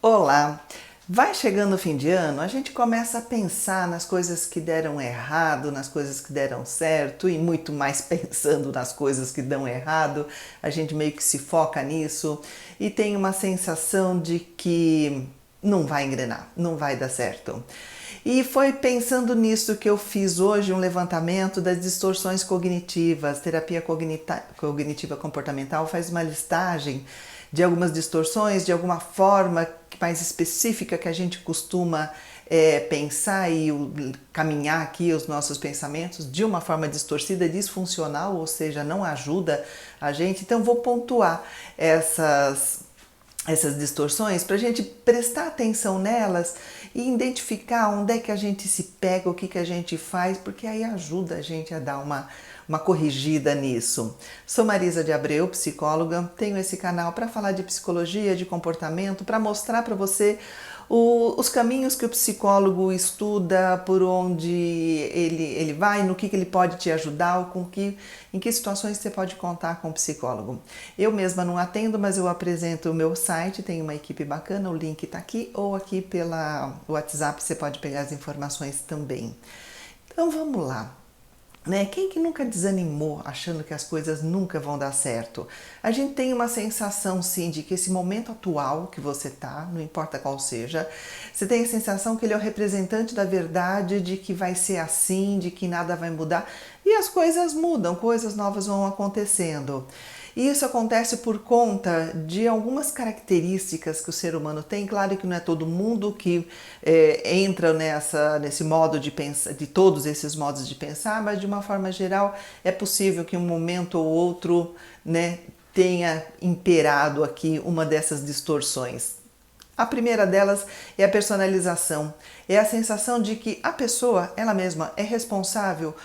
Olá! Vai chegando o fim de ano, a gente começa a pensar nas coisas que deram errado, nas coisas que deram certo e muito mais pensando nas coisas que dão errado. A gente meio que se foca nisso e tem uma sensação de que não vai engrenar, não vai dar certo. E foi pensando nisso que eu fiz hoje um levantamento das distorções cognitivas. Terapia cognitiva comportamental faz uma listagem de algumas distorções, de alguma forma mais específica que a gente costuma pensar e caminhar aqui os nossos pensamentos de uma forma distorcida, disfuncional, ou seja, não ajuda a gente. Então vou pontuar essas distorções para a gente prestar atenção nelas e identificar onde é que a gente se pega, o que, que a gente faz, porque aí ajuda a gente a dar uma corrigida nisso. Sou Marisa de Abreu, psicóloga, tenho esse canal para falar de psicologia, de comportamento, para mostrar para você os caminhos que o psicólogo estuda, por onde ele vai, no que ele pode te ajudar, em que situações você pode contar com o psicólogo. Eu mesma não atendo, mas eu apresento o meu site, tem uma equipe bacana, o link está aqui, ou aqui pela WhatsApp você pode pegar as informações também. Então vamos lá. Quem que nunca desanimou achando que as coisas nunca vão dar certo? A gente tem uma sensação sim de que esse momento atual que você tá, não importa qual seja, você tem a sensação que ele é o representante da verdade, de que vai ser assim, de que nada vai mudar, e as coisas mudam, coisas novas vão acontecendo. E isso acontece por conta de algumas características que o ser humano tem. Claro que não é todo mundo que entra nesse modo de pensar, de todos esses modos de pensar, mas de uma forma geral é possível que um momento ou outro tenha imperado aqui uma dessas distorções. A primeira delas é a personalização. É a sensação de que a pessoa, ela mesma, é responsável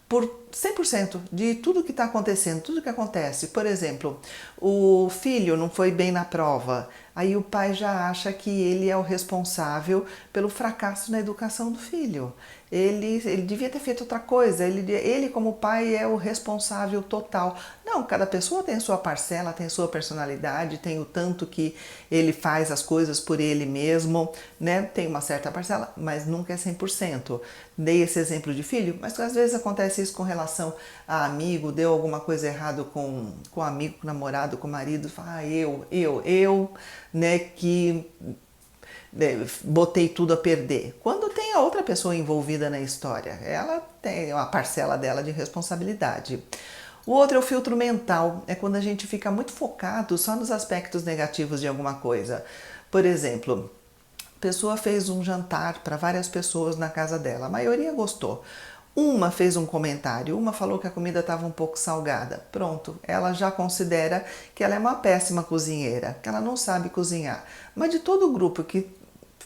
por 100% de tudo que está acontecendo, tudo que acontece. Por exemplo, o filho não foi bem na prova, aí o pai já acha que ele é o responsável pelo fracasso na educação do filho. Ele devia ter feito outra coisa, ele como pai é o responsável total. Não, cada pessoa tem sua parcela, tem sua personalidade, tem o tanto que ele faz as coisas por ele mesmo, tem uma certa parcela, mas nunca é 100%. Dei esse exemplo de filho, mas às vezes acontece isso com relação a amigo, deu alguma coisa errada com amigo, com namorado, com marido, fala, que botei tudo a perder. Quando tem a outra pessoa envolvida na história, ela tem uma parcela dela de responsabilidade. O outro é o filtro mental, é quando a gente fica muito focado só nos aspectos negativos de alguma coisa. Por exemplo, a pessoa fez um jantar para várias pessoas na casa dela, a maioria gostou. Uma fez um comentário, uma falou que a comida estava um pouco salgada. Pronto, ela já considera que ela é uma péssima cozinheira, que ela não sabe cozinhar. Mas de todo o grupo que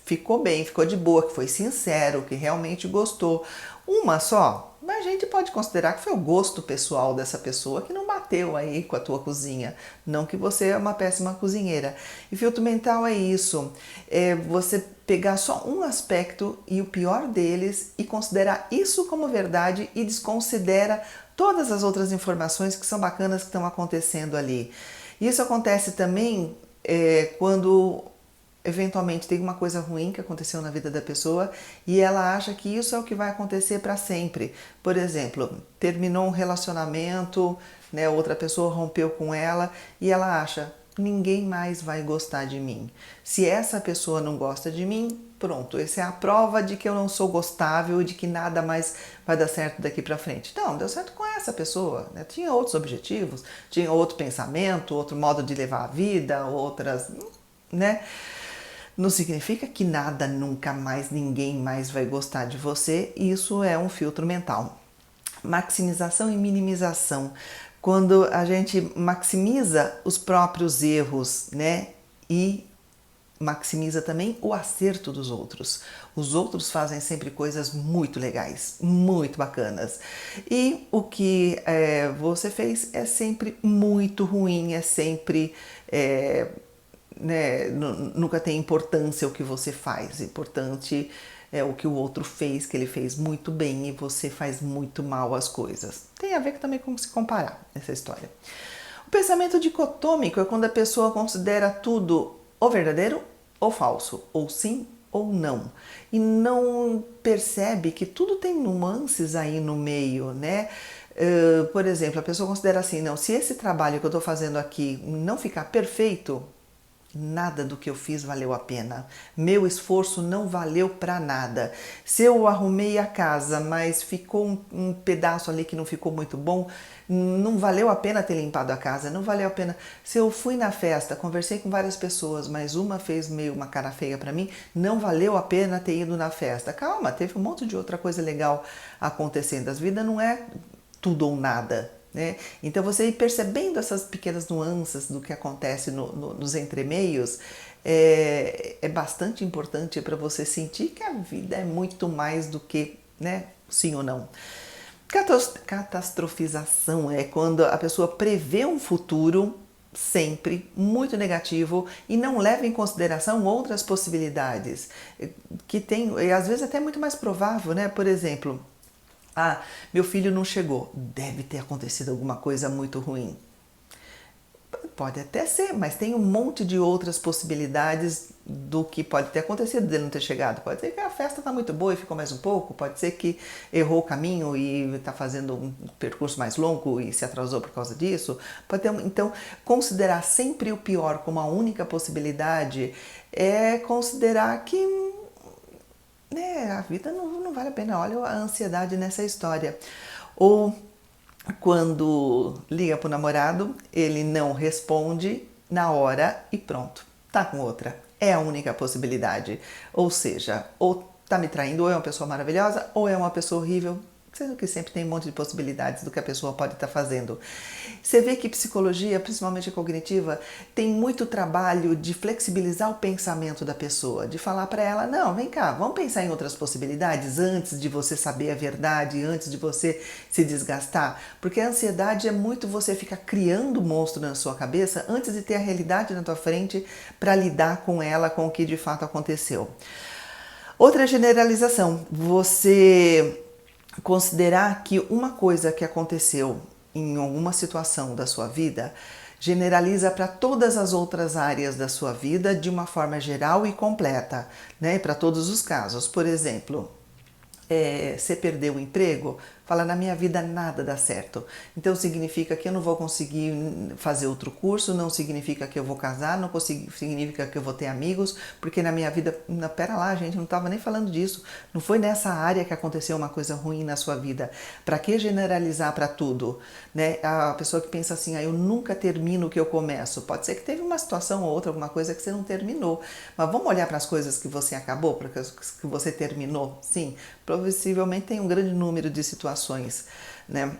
ficou bem, ficou de boa, que foi sincero, que realmente gostou, uma só, a gente pode considerar que foi o gosto pessoal dessa pessoa que não bateu aí com a tua cozinha, não que você é uma péssima cozinheira. E filtro mental é isso, é você pegar só um aspecto e o pior deles e considerar isso como verdade e desconsidera todas as outras informações que são bacanas que estão acontecendo ali. Isso acontece também quando eventualmente tem uma coisa ruim que aconteceu na vida da pessoa e ela acha que isso é o que vai acontecer para sempre. Por exemplo, terminou um relacionamento, outra pessoa rompeu com ela e ela acha, ninguém mais vai gostar de mim. Se essa pessoa não gosta de mim, pronto, essa é a prova de que eu não sou gostável e de que nada mais vai dar certo daqui para frente. Não, deu certo com essa pessoa, tinha outros objetivos, tinha outro pensamento, outro modo de levar a vida, outras, Não significa que nada, nunca mais, ninguém mais vai gostar de você. Isso é um filtro mental. Maximização e minimização. Quando a gente maximiza os próprios erros, e maximiza também o acerto dos outros. Os outros fazem sempre coisas muito legais, muito bacanas. E o que você fez é sempre muito ruim, é sempre... nunca tem importância o que você faz, importante é o que o outro fez, que ele fez muito bem e você faz muito mal as coisas. Tem a ver também com se comparar essa história. O pensamento dicotômico é quando a pessoa considera tudo ou verdadeiro ou falso, ou sim ou não. E não percebe que tudo tem nuances aí no meio, né? Por exemplo, a pessoa considera assim, não, se esse trabalho que eu estou fazendo aqui não ficar perfeito, nada do que eu fiz valeu a pena. Meu esforço não valeu para nada. Se eu arrumei a casa, mas ficou um pedaço ali que não ficou muito bom, não valeu a pena ter limpado a casa, não valeu a pena. Se eu fui na festa, conversei com várias pessoas, mas uma fez meio uma cara feia para mim, não valeu a pena ter ido na festa. Calma, teve um monte de outra coisa legal acontecendo. A vida não é tudo ou nada, né? Então você ir percebendo essas pequenas nuances do que acontece nos entremeios é bastante importante para você sentir que a vida é muito mais do que, né, sim ou não. Catastrofização é quando a pessoa prevê um futuro sempre muito negativo e não leva em consideração outras possibilidades que tem, e às vezes até muito mais provável, né? Por exemplo, meu filho não chegou, deve ter acontecido alguma coisa muito ruim. Pode até ser, mas tem um monte de outras possibilidades do que pode ter acontecido dele não ter chegado. Pode ser que a festa está muito boa e ficou mais um pouco, pode ser que errou o caminho e está fazendo um percurso mais longo e se atrasou por causa disso. Pode ter, então, considerar sempre o pior como a única possibilidade é considerar que, né, a vida não vale a pena. Olha a ansiedade nessa história. Ou quando liga pro namorado, ele não responde na hora e pronto, tá com outra. É a única possibilidade. Ou seja, ou tá me traindo, ou é uma pessoa maravilhosa, ou é uma pessoa horrível. Sendo que sempre tem um monte de possibilidades do que a pessoa pode estar fazendo. Você vê que psicologia, principalmente a cognitiva, tem muito trabalho de flexibilizar o pensamento da pessoa, de falar para ela, não, vem cá, vamos pensar em outras possibilidades antes de você saber a verdade, antes de você se desgastar, porque a ansiedade é muito você ficar criando monstro na sua cabeça antes de ter a realidade na tua frente para lidar com ela, com o que de fato aconteceu. Outra generalização, você considerar que uma coisa que aconteceu em alguma situação da sua vida generaliza para todas as outras áreas da sua vida de uma forma geral e completa, né? Para todos os casos. Por exemplo, você perdeu o emprego, fala, na minha vida nada dá certo. Então significa que eu não vou conseguir fazer outro curso, não significa que eu vou casar, não significa que eu vou ter amigos, porque na minha vida, pera lá, gente, não estava nem falando disso. Não foi nessa área que aconteceu uma coisa ruim na sua vida. Para que generalizar para tudo? Né? A pessoa que pensa assim, eu nunca termino o que eu começo. Pode ser que teve uma situação ou outra, alguma coisa que você não terminou. Mas vamos olhar para as coisas que você acabou, para as que você terminou? Sim, possivelmente tem um grande número de situações, né?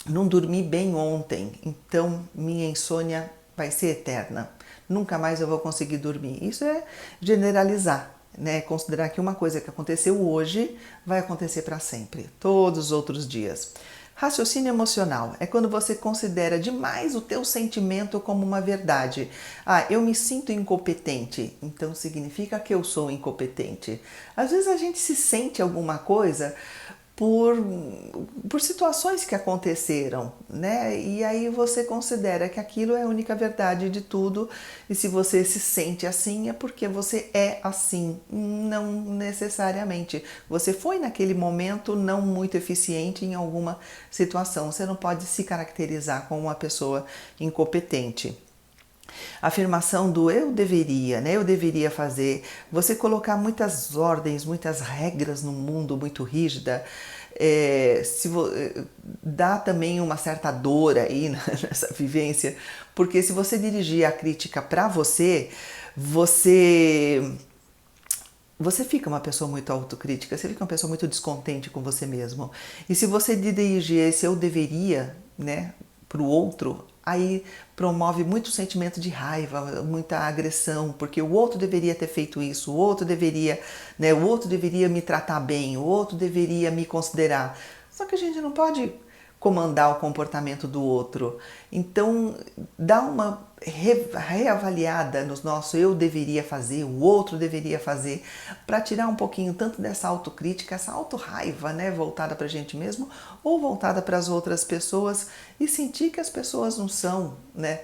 Não dormi bem ontem, então minha insônia vai ser eterna. Nunca mais eu vou conseguir dormir. Isso é generalizar, né? Considerar que uma coisa que aconteceu hoje vai acontecer para sempre, todos os outros dias. Raciocínio emocional é quando você considera demais o teu sentimento como uma verdade. Eu me sinto incompetente, então significa que eu sou incompetente. Às vezes a gente se sente alguma coisa por situações que aconteceram, né? E aí você considera que aquilo é a única verdade de tudo, e se você se sente assim é porque você é assim, não necessariamente. Você foi naquele momento não muito eficiente em alguma situação, você não pode se caracterizar como uma pessoa incompetente. A afirmação do eu deveria, né? Eu deveria fazer. Você colocar muitas ordens, muitas regras no mundo muito rígida, dá também uma certa dor aí nessa vivência, porque se você dirigir a crítica para você fica uma pessoa muito autocrítica, você fica uma pessoa muito descontente com você mesmo. E se você dirigir esse eu deveria, né, para o outro, aí promove muito sentimento de raiva, muita agressão, porque o outro deveria ter feito isso, o outro deveria, né, o outro deveria me tratar bem, o outro deveria me considerar. Só que a gente não pode comandar o comportamento do outro. Então, dá uma reavaliada nos nossos eu deveria fazer, o outro deveria fazer, para tirar um pouquinho tanto dessa autocrítica, essa autorraiva, né, voltada para a gente mesmo ou voltada para as outras pessoas, e sentir que as pessoas não são, né,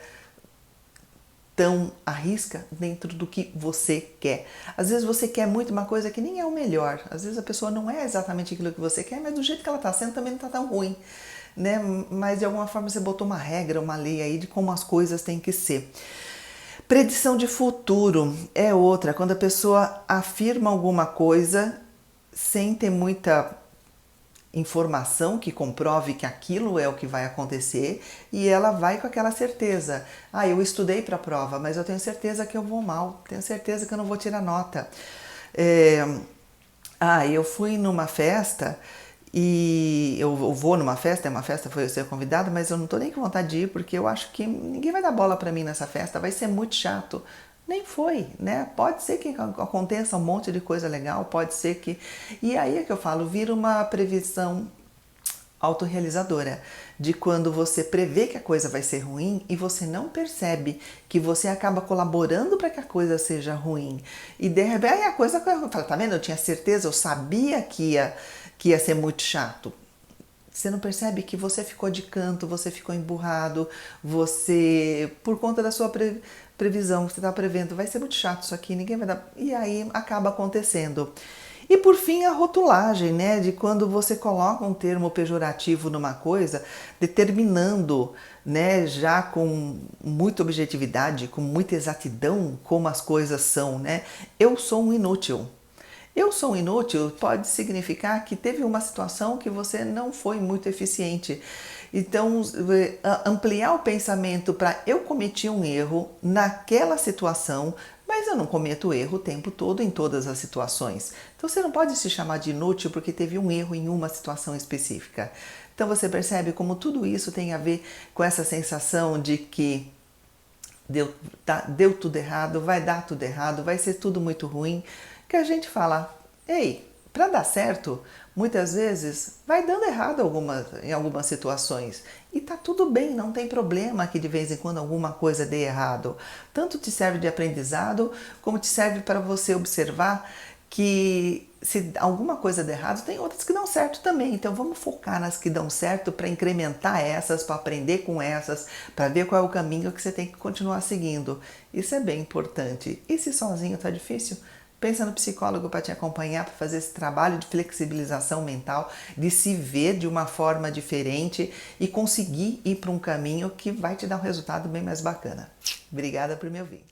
tão à risca dentro do que você quer. Às vezes você quer muito uma coisa que nem é o melhor. Às vezes a pessoa não é exatamente aquilo que você quer, mas do jeito que ela está sendo também não está tão ruim, né? Mas de alguma forma você botou uma regra, uma lei aí de como as coisas têm que ser. Predição de futuro é outra, quando a pessoa afirma alguma coisa sem ter muita informação que comprove que aquilo é o que vai acontecer e ela vai com aquela certeza. Ah, eu estudei para a prova, mas eu tenho certeza que eu vou mal, tenho certeza que eu não vou tirar nota. Eu fui numa festa e eu vou numa festa, é uma festa, foi eu ser convidada, mas eu não tô nem com vontade de ir porque eu acho que ninguém vai dar bola para mim nessa festa, vai ser muito chato. Nem foi, né? Pode ser que aconteça um monte de coisa legal, pode ser que... E aí é que eu falo, vira uma previsão autorrealizadora, de quando você prevê que a coisa vai ser ruim e você não percebe que você acaba colaborando para que a coisa seja ruim. E de repente, aí a coisa, eu falo, tá vendo? Eu tinha certeza, eu sabia que ia ser muito chato. Você não percebe que você ficou de canto, você ficou emburrado, você, por conta da sua previsão, que você está prevendo, vai ser muito chato isso aqui, ninguém vai dar... E aí acaba acontecendo. E por fim a rotulagem, né, de quando você coloca um termo pejorativo numa coisa, determinando, né, já com muita objetividade, com muita exatidão como as coisas são, né? Eu sou um inútil. Eu sou um inútil pode significar que teve uma situação que você não foi muito eficiente. Então, ampliar o pensamento para eu cometi um erro naquela situação, mas eu não cometo erro o tempo todo em todas as situações. Então, você não pode se chamar de inútil porque teve um erro em uma situação específica. Então, você percebe como tudo isso tem a ver com essa sensação de que deu tudo errado, vai dar tudo errado, vai ser tudo muito ruim, que a gente fala, ei, para dar certo, muitas vezes vai dando errado em algumas situações. E tá tudo bem, não tem problema que de vez em quando alguma coisa dê errado. Tanto te serve de aprendizado, como te serve para você observar que se alguma coisa der errado, tem outras que dão certo também. Então vamos focar nas que dão certo para incrementar essas, para aprender com essas, para ver qual é o caminho que você tem que continuar seguindo. Isso é bem importante. E se sozinho tá difícil? Pensa no psicólogo para te acompanhar, para fazer esse trabalho de flexibilização mental, de se ver de uma forma diferente e conseguir ir para um caminho que vai te dar um resultado bem mais bacana. Obrigada por me ouvir.